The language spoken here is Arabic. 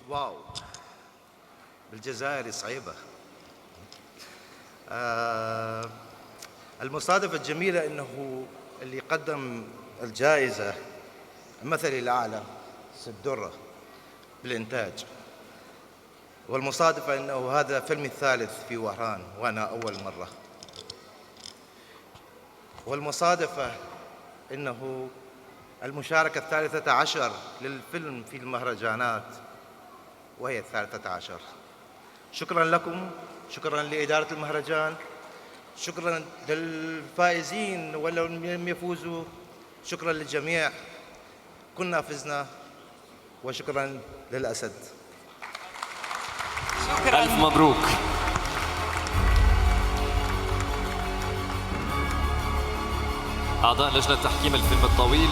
واو، بالجزائر صعيبة. المصادفة الجميلة أنه اللي قدم الجائزة المثلي الأعلى سدرة بالإنتاج، والمصادفة أنه هذا فيلمي الثالث في وهران وأنا أول مرة، والمصادفة أنه المشاركة 13 للفيلم في المهرجانات وهي 13. شكراً لكم، شكراً لإدارة المهرجان، شكراً للفائزين ولو لم يفوزوا، شكراً للجميع، كنا فزنا، وشكراً للأسد. ألف مبروك. أعضاء لجنة تحكيم الفيلم الطويل